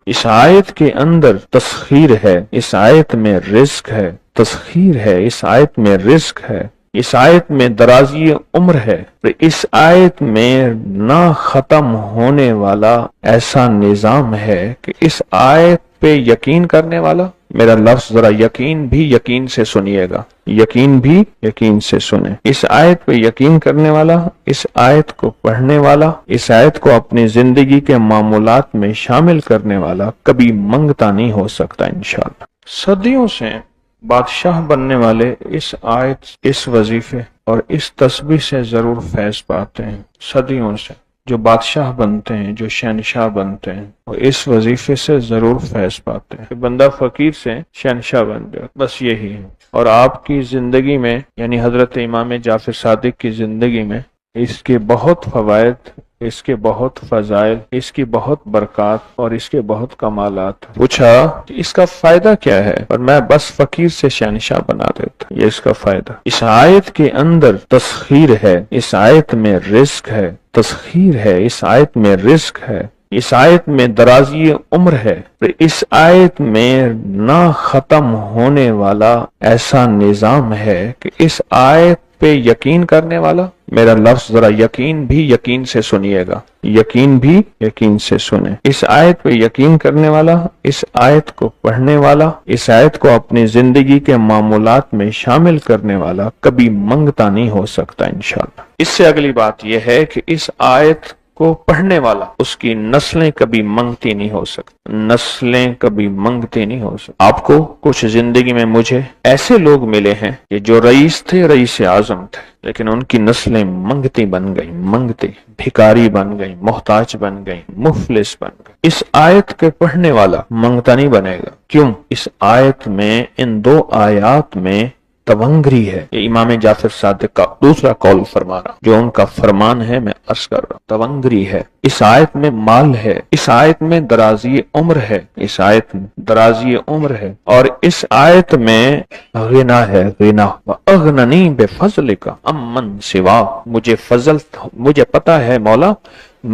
اس آیت کے اندر تسخیر ہے، اس آیت میں رزق ہے، تسخیر ہے، اس آیت میں رزق ہے، اس آیت میں درازی عمر ہے، اس آیت میں نہ ختم ہونے والا ایسا نظام ہے کہ اس آیت پہ یقین کرنے والا، میرا لفظ ذرا یقین بھی یقین سے سنیے گا، یقین بھی یقین سے سنیں، اس آیت پہ یقین کرنے والا، اس آیت کو پڑھنے والا، اس آیت کو اپنی زندگی کے معمولات میں شامل کرنے والا کبھی منگتا نہیں ہو سکتا انشاءاللہ۔ صدیوں سے بادشاہ بننے والے اس آیت، اس وظیفے اور اس تسبیح سے ضرور فیض پاتے ہیں۔ صدیوں سے جو بادشاہ بنتے ہیں، جو شہنشاہ بنتے ہیں، وہ اس وظیفے سے ضرور فیض پاتے ہیں کہ بندہ فقیر سے شہنشاہ بن جائے، بس یہی ہے۔ اور آپ کی زندگی میں، یعنی حضرت امام جعفر صادق کی زندگی میں اس کے بہت فوائد، اس کے بہت فضائل، اس کی بہت برکات اور اس کے بہت کمالات۔ پوچھا کہ اس کا فائدہ کیا ہے، اور میں بس فقیر سے شہنشاہ بنا دیتا، یہ اس کا فائدہ۔ اس آیت کے اندر تسخیر ہے، اس آیت میں رزق ہے، تسخیر ہے، اس آیت میں رزق ہے، اس آیت میں درازی عمر ہے، اس آیت میں نہ ختم ہونے والا ایسا نظام ہے کہ اس آیت پہ یقین کرنے والا، میرا لفظ ذرا یقین بھی یقین سے سنیے گا، یقین بھی یقین سے سنیں، اس آیت پہ یقین کرنے والا، اس آیت کو پڑھنے والا، اس آیت کو اپنی زندگی کے معمولات میں شامل کرنے والا کبھی منگتا نہیں ہو سکتا انشاءاللہ۔ اس سے اگلی بات یہ ہے کہ اس آیت کو پڑھنے والا، اس کی نسلیں کبھی منگتی نہیں ہو سکتی، نسلیں کبھی منگتی نہیں ہو سکتی۔ آپ کو کچھ زندگی میں مجھے ایسے لوگ ملے ہیں کہ جو رئیس تھے، رئیس اعظم تھے، لیکن ان کی نسلیں منگتی بن گئی، منگتی، بھکاری بن گئی، محتاج بن گئی، مفلس بن گئی۔ اس آیت کے پڑھنے والا منگتا نہیں بنے گا، کیوں؟ اس آیت میں، ان دو آیات میں تونگری ہے۔ یہ امام جعفر صادق کا دوسرا قول فرما رہا، جو ان کا فرمان ہے میں عرض کر رہا ہوں، تونگری ہے۔ اس آیت میں مال ہے، اس آیت میں درازی عمر ہے، اس آیت میں درازی عمر ہے، اور اس آیت میں غنا ہے، غنا۔ وَأَغْنَنِي بِفَضْلِكَ عَمَّنْ سِوَاكَ، مجھے فضل، مجھے پتا ہے مولا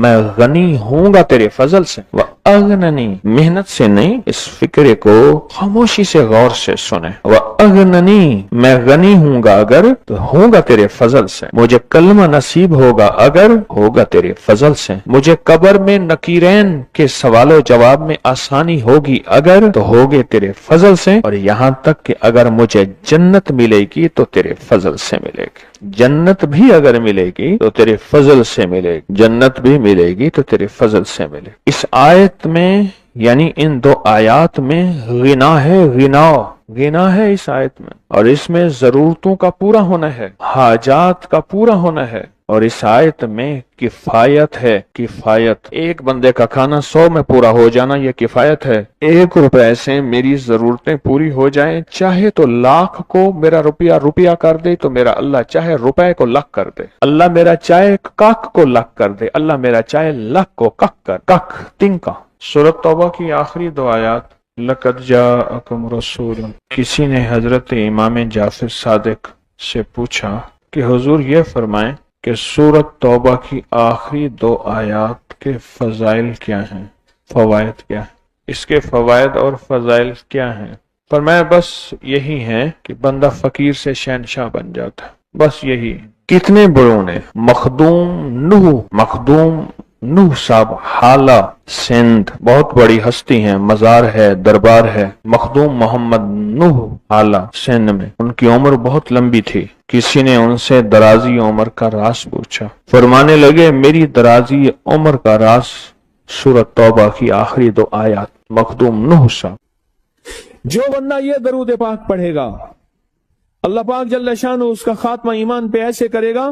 میں غنی ہوں گا تیرے فضل سے۔ وَأَغْنَنِي، محنت سے نہیں، اس فکرے کو خاموشی سے غور سے سنیں۔ وَأَغْنَنِي، میں غنی ہوں گا اگر تو ہوں گا تیرے فضل سے، مجھے کلمہ نصیب ہوگا اگر ہوگا تیرے فضل سے، مجھے قبر میں نکیرین کے سوال و جواب میں آسانی ہوگی اگر تو ہوگے تیرے فضل سے، اور یہاں تک کہ اگر مجھے جنت ملے گی تو تیرے فضل سے ملے گی، جنت بھی اگر ملے گی تو تیرے فضل سے ملے گی، جنت بھی ملے گی تو تیرے فضل سے ملے گی۔ اس آیت میں، یعنی ان دو آیات میں غنا ہے، غنا، غنا ہے اس آیت میں، اور اس میں ضرورتوں کا پورا ہونا ہے، حاجات کا پورا ہونا ہے، اور اس آیت میں کفایت ہے، کفایت، ایک بندے کا کھانا 100 میں پورا ہو جانا یہ کفایت ہے۔ 1 روپے سے میری ضرورتیں پوری ہو جائیں، چاہے تو لاکھ کو میرا روپیہ روپیہ کر دے تو میرا اللہ چاہے روپے کو لاکھ کر دے، اللہ میرا چاہے کاک کو لاکھ کر دے، اللہ میرا چاہے لاکھ کو کک کر، کک تنکا۔ سورۃ توبہ کی آخری 2 آیات، لَقَدْ جَاءَكُمْ رَسُولٌ۔ کسی نے حضرت امام جعفر صادق سے پوچھا کہ حضور یہ فرمائیں کہ سورۃ توبہ کی آخری 2 آیات کے فضائل کیا ہیں، فوائد کیا ہیں، اس کے فوائد اور فضائل کیا ہیں؟ فرمایا بس یہی ہے کہ بندہ فقیر سے شہنشاہ بن جاتا ہے، بس یہی۔ کتنے بڑوں نے، مخدوم نوح صاحب حالہ سندھ، بہت بڑی ہستی ہیں، مزار ہے، دربار ہے، مخدوم محمد نوح حالہ سندھ میں، ان کی عمر بہت لمبی تھی۔ کسی نے ان سے درازی عمر کا راز پوچھا، فرمانے لگے میری درازی عمر کا راز سورۃ توبہ کی آخری 2 آیات۔ مخدوم نوح صاحب، جو بندہ یہ درود پاک پڑھے گا، اللہ پاک جل شانہ اس کا خاتمہ ایمان پہ ایسے کرے گا،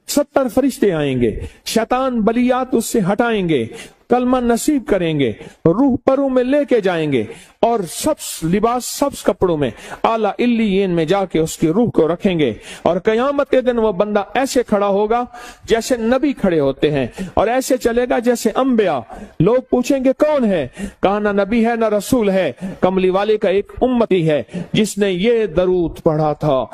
70 فرشتے آئیں گے، شیطان بلیات اس سے ہٹائیں گے، کلمہ نصیب کریں گے، روح پروں میں لے کے جائیں گے، اور سبز لباس، سبز کپڑوں میں اعلیٰ علیین میں جا کے اس کی روح کو رکھیں گے، اور قیامت کے دن وہ بندہ ایسے کھڑا ہوگا جیسے نبی کھڑے ہوتے ہیں، اور ایسے چلے گا جیسے انبیاء۔ لوگ پوچھیں گے کون ہے؟ کہا نہ نبی ہے نہ رسول ہے، کملی والے کا ایک امتی ہے جس نے یہ درود پڑھا تھا،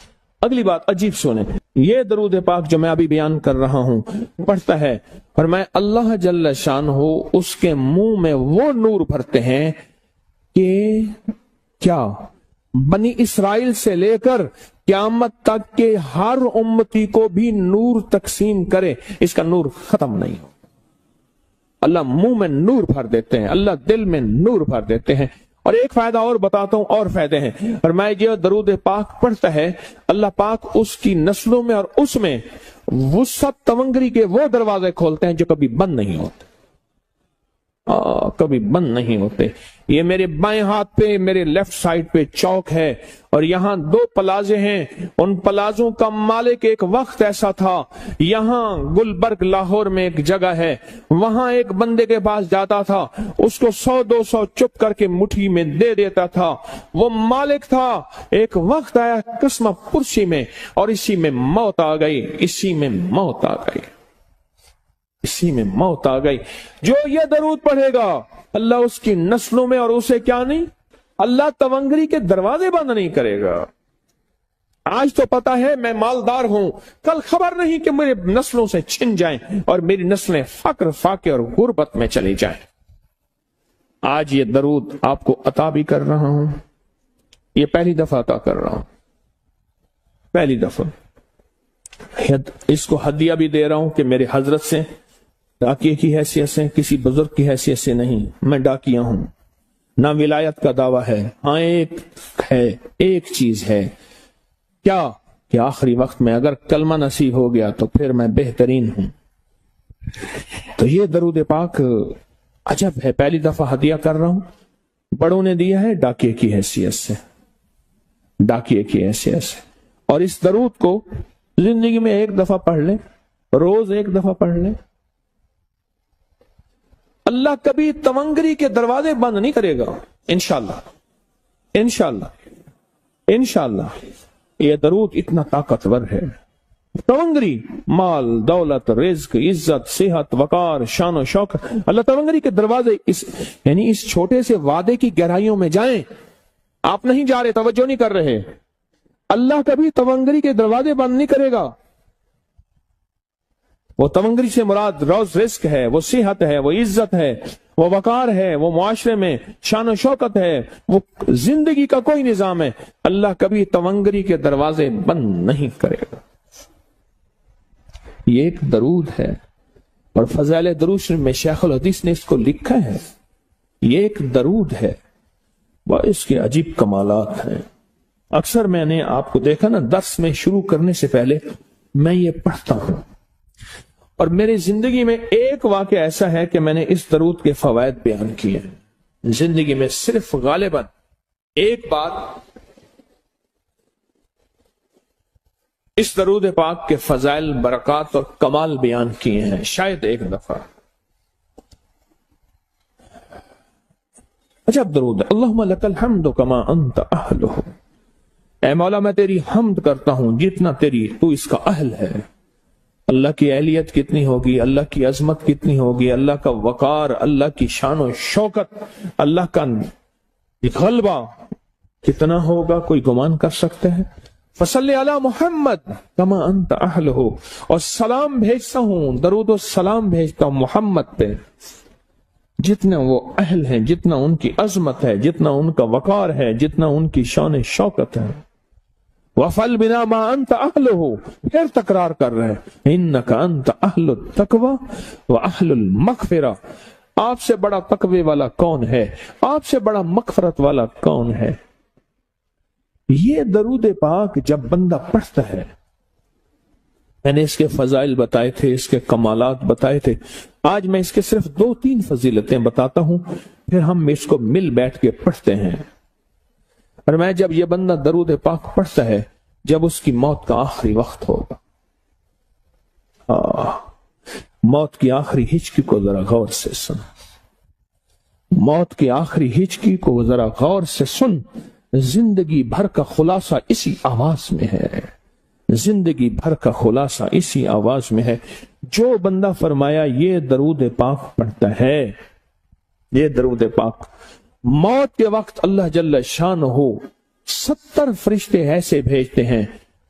اگلی بات عجیب سنیں، یہ درود پاک جو میں ابھی بیان کر رہا ہوں پڑھتا ہے اور میں اللہ جل شانہ اس کے منہ میں وہ نور بھرتے ہیں کہ کیا بنی اسرائیل سے لے کر قیامت تک کے ہر امتی کو بھی نور تقسیم کرے، اس کا نور ختم نہیں ہو۔ اللہ منہ میں نور بھر دیتے ہیں، اللہ دل میں نور بھر دیتے ہیں۔ اور ایک فائدہ اور بتاتا ہوں، اور فائدے ہیں، اور میں یہ درود پاک پڑھتا ہے اللہ پاک اس کی نسلوں میں اور اس میں وسعت تونگری کے وہ دروازے کھولتے ہیں جو کبھی بند نہیں ہوتے، کبھی بند نہیں ہوتے۔ یہ میرے بائیں ہاتھ پہ، میرے لیفٹ سائڈ پہ چوک ہے اور یہاں 2 پلازے ہیں، ان پلازوں کا مالک ایک وقت ایسا تھا، یہاں گلبرگ لاہور میں ایک جگہ ہے، وہاں ایک بندے کے پاس جاتا تھا، اس کو 100-200 چپ کر کے مٹھی میں دے دیتا تھا، وہ مالک تھا۔ ایک وقت آیا قسمہ پرسی میں اور اسی میں موت آ گئی، اسی میں موت آ گئی، اسی میں موت آ گئی۔ جو یہ درود پڑھے گا اللہ اس کی نسلوں میں اور اسے کیا نہیں، اللہ تونگری کے دروازے بند نہیں کرے گا۔ آج تو پتا ہے میں مالدار ہوں، کل خبر نہیں کہ میرے نسلوں سے چھن جائیں اور میری نسلیں فقر فاقے اور غربت میں چلی جائیں۔ آج یہ درود آپ کو عطا بھی کر رہا ہوں، یہ پہلی دفعہ عطا کر رہا ہوں، پہلی دفعہ اس کو ہدیہ بھی دے رہا ہوں کہ میرے حضرت سے، ڈاکیے کی حیثیت سے، کسی بزرگ کی حیثیت سے نہیں، میں ڈاکیہ ہوں، نہ ولایت کا دعویٰ ہے، ہاں ایک چیز ہے، کیا کہ آخری وقت میں اگر کلمہ نصیب ہو گیا تو پھر میں بہترین ہوں۔ تو یہ درود پاک عجب ہے، پہلی دفعہ ہدیہ کر رہا ہوں، بڑوں نے دیا ہے ڈاکیے کی حیثیت سے، ڈاکیے کی حیثیت سے۔ اور اس درود کو زندگی میں ایک دفعہ پڑھ لیں، روز ایک دفعہ پڑھ لیں، اللہ کبھی تونگری کے دروازے بند نہیں کرے گا، انشاءاللہ انشاءاللہ انشاءاللہ۔ یہ درود اتنا طاقتور ہے، تونگری، مال، دولت، رزق، عزت، صحت، وقار، شان و شوکت، اللہ تونگری کے دروازے یعنی اس چھوٹے سے وعدے کی گہرائیوں میں جائیں، آپ نہیں جا رہے، توجہ نہیں کر رہے، اللہ کبھی تونگری کے دروازے بند نہیں کرے گا۔ وہ تونگری سے مراد روز رزق ہے، وہ صحت ہے، وہ عزت ہے، وہ وقار ہے، وہ معاشرے میں شان و شوکت ہے، وہ زندگی کا کوئی نظام ہے، اللہ کبھی تونگری کے دروازے بند نہیں کرے گا۔ یہ ایک درود ہے اور فضائل درود شریف میں شیخ الحدیث نے اس کو لکھا ہے، یہ ایک درود ہے، وہ اس کے عجیب کمالات ہیں۔ اکثر میں نے آپ کو دیکھا نا، درس میں شروع کرنے سے پہلے میں یہ پڑھتا ہوں، اور میری زندگی میں ایک واقعہ ایسا ہے کہ میں نے اس درود کے فوائد بیان کیے ہیں، زندگی میں صرف غالباً ایک بار اس درود پاک کے فضائل، برکات اور کمال بیان کیے ہیں، شاید ایک دفعہ۔ عجب درود ہے، اللہم لک الحمد کما انت اہلہ، اے مولا میں تیری حمد کرتا ہوں جتنا تو اس کا اہل ہے۔ اللہ کی اہلیت کتنی ہوگی، اللہ کی عظمت کتنی ہوگی، اللہ کا وقار، اللہ کی شان و شوکت، اللہ کا غلبہ کتنا ہوگا، کوئی گمان کر سکتے ہیں؟ فصلی علی محمد کما انت اہلہ، اور سلام بھیجتا ہوں، درود و سلام بھیجتا ہوں محمد پہ جتنا وہ اہل ہیں، جتنا ان کی عظمت ہے، جتنا ان کا وقار ہے، جتنا ان کی شان شوکت ہے۔ وَفَلْ بِنَا مَا أَنْتَ أَهْلُهُ، پھر تکرار کر رہے ہیں، إِنَّكَ أَنْتَ أَهْلُ التَّقْوَى وَأَهْلُ الْمَغْفِرَةِ، آپ سے بڑا تقوی والا کون ہے، آپ سے بڑا مغفرت والا کون ہے۔ یہ درود پاک جب بندہ پڑھتا ہے، میں نے اس کے فضائل بتائے تھے، اس کے کمالات بتائے تھے، آج میں اس کے صرف 2-3 فضیلتیں بتاتا ہوں، پھر ہم اس کو مل بیٹھ کے پڑھتے ہیں۔ اور میں جب یہ بندہ درود پاک پڑھتا ہے جب اس کی موت کا آخری وقت ہوگا، موت کی آخری ہچکی کو ذرا غور سے سن، موت کی آخری ہچکی کو ذرا غور سے سن، زندگی بھر کا خلاصہ اسی آواز میں ہے، زندگی بھر کا خلاصہ اسی آواز میں ہے۔ جو بندہ فرمایا یہ درود پاک پڑھتا ہے، یہ درود پاک، موت کے وقت اللہ جل شانہ 70 فرشتے ایسے بھیجتے ہیں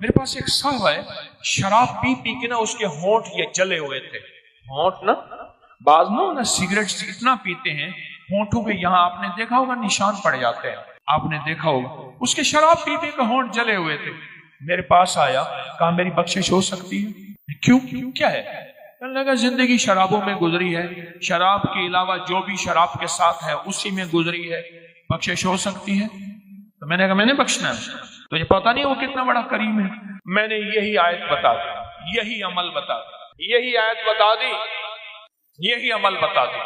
میرے پاس ایک صاحب ہے، شراب پی پی کے نا اس کے ہونٹ یہ جلے ہوئے تھے، ہونٹ نا بعض نا سگریٹ اتنا پیتے ہیں ہونٹوں پہ یہاں آپ نے دیکھا ہوگا نشان پڑ جاتے ہیں، آپ نے دیکھا ہوگا، اس کے شراب پی پی کے ہونٹ جلے ہوئے تھے۔ میرے پاس آیا، کہا میری بخشش ہو سکتی ہے؟ کیوں کیا ہے؟ کہنے لگا زندگی شرابوں میں گزری ہے، شراب کے علاوہ جو بھی شراب کے ساتھ ہے اسی میں گزری ہے، بخشش ہو سکتی ہے؟ تو میں نے کہا میں نے بخشنا ہے، تجھے پتا نہیں وہ کتنا بڑا کریم ہے۔ میں نے یہی آیت بتا دی، یہی عمل بتا دی، یہی آیت بتا دی، یہی عمل بتا دی،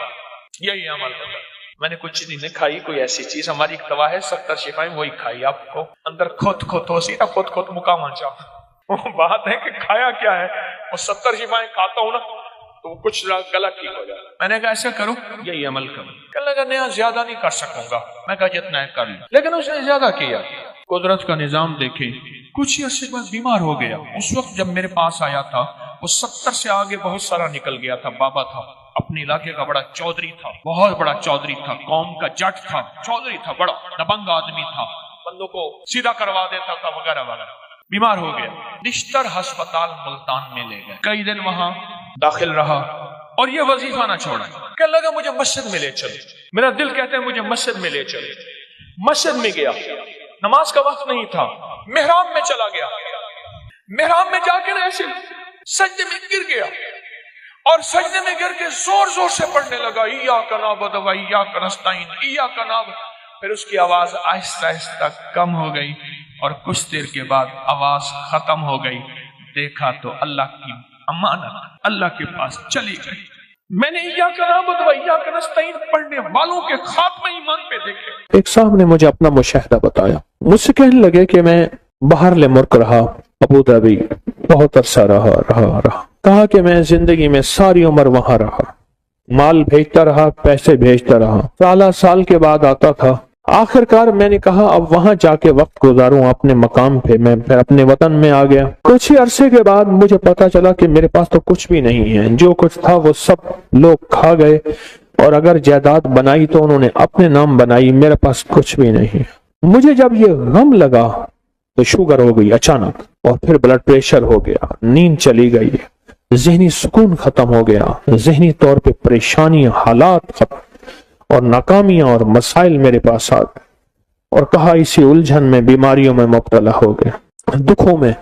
یہی عمل بتا دی۔ میں نے کچھ چیز نہیں کھائی، کوئی ایسی چیز ہماری ایک دوا ہے 70 شفائیں، وہی کھائی، آپ کو اندر خود ہو سیدھا خود مقام آ بات ہے کہ کھایا کیا ہے، وہ 70 شفائیں کھاتا ہوں نا تو کچھ گلا ٹھیک ہو جائے۔ میں نے کہا ایسا کرو، یہی عمل کرو۔ کہنے لگا نہیں زیادہ نہیں کر سکوں گا۔ میں کہا جتنا ہے کر لیں، لیکن اس نے زیادہ کیا۔ قدرت کا نظام دیکھیں، کچھ ہی عرصے بعد بیمار ہو گیا۔ اس وقت جب میرے پاس آیا تھا وہ 70 سے آگے بہت سارا نکل گیا تھا، بابا تھا، اپنے علاقے کا بڑا چودھری تھا، بہت بڑا چودھری تھا، قوم کا جٹ تھا، چودھری تھا، بڑا دبنگ آدمی تھا، بندوں کو سیدھا کروا دیتا تھا وغیرہ وغیرہ۔ بیمار ہو گیا، نشتر ہسپتال ملتان میں لے گئے، کئی دن وہاں داخل رہا اور یہ وظیفہ نہ چھوڑا۔ کہنے لگا مجھے مسجد میں لے چلو، میرا دل کہتا ہے مجھے مسجد میں لے چلو۔ مسجد میں گیا، نماز کا وقت نہیں تھا، محراب میں چلا گیا، محراب میں جا کے ایسے سجدے میں گر گیا اور سجدے میں گر کے زور زور سے پڑھنے لگا ایاک نعبد و ایاک نستعین، ایاک نعبد۔ پھر اس کی آواز آہستہ آہستہ کم ہو گئی اور کچھ دیر کے بعد آواز ختم ہو گئی۔ دیکھا تو اللہ کی امانت اللہ کے پاس چلی گئی۔ میں نے ایاک نعبد و ایاک نستعین پڑھنے والوں کے خاتمہ ایمان پہ دیکھے۔ ایک صاحب نے مجھے اپنا مشاہدہ بتایا، مجھ سے کہنے لگے کہ میں باہر ملک رہا، ابو ظبی بہت عرصہ رہا۔ کہا کہ میں زندگی میں ساری عمر وہاں رہا، مال بھیجتا رہا، پیسے بھیجتا رہا، سال کے بعد آتا تھا۔ آخر کار میں نے کہا اب وہاں جا کے وقت گزاروں اپنے مقام پہ۔ میں پھر اپنے وطن میں آ گیا۔ کچھ ہی عرصے کے بعد مجھے پتا چلا کہ میرے پاس تو کچھ بھی نہیں ہے، جو کچھ تھا وہ سب لوگ کھا گئے، اور اگر جائیداد بنائی تو انہوں نے اپنے نام بنائی، میرے پاس کچھ بھی نہیں۔ مجھے جب یہ غم لگا تو شوگر ہو گئی اچانک، اور پھر بلڈ پریشر ہو گیا، نیند چلی گئی، ذہنی سکون ختم ہو گیا، ذہنی طور پہ پریشانیاں، حالات ختم، اور ناکامیاں اور مسائل میرے پاس آ گئے، اور کہا اسی الجھن میں، بیماریوں میں مبتلا ہو گیا، دکھوں میں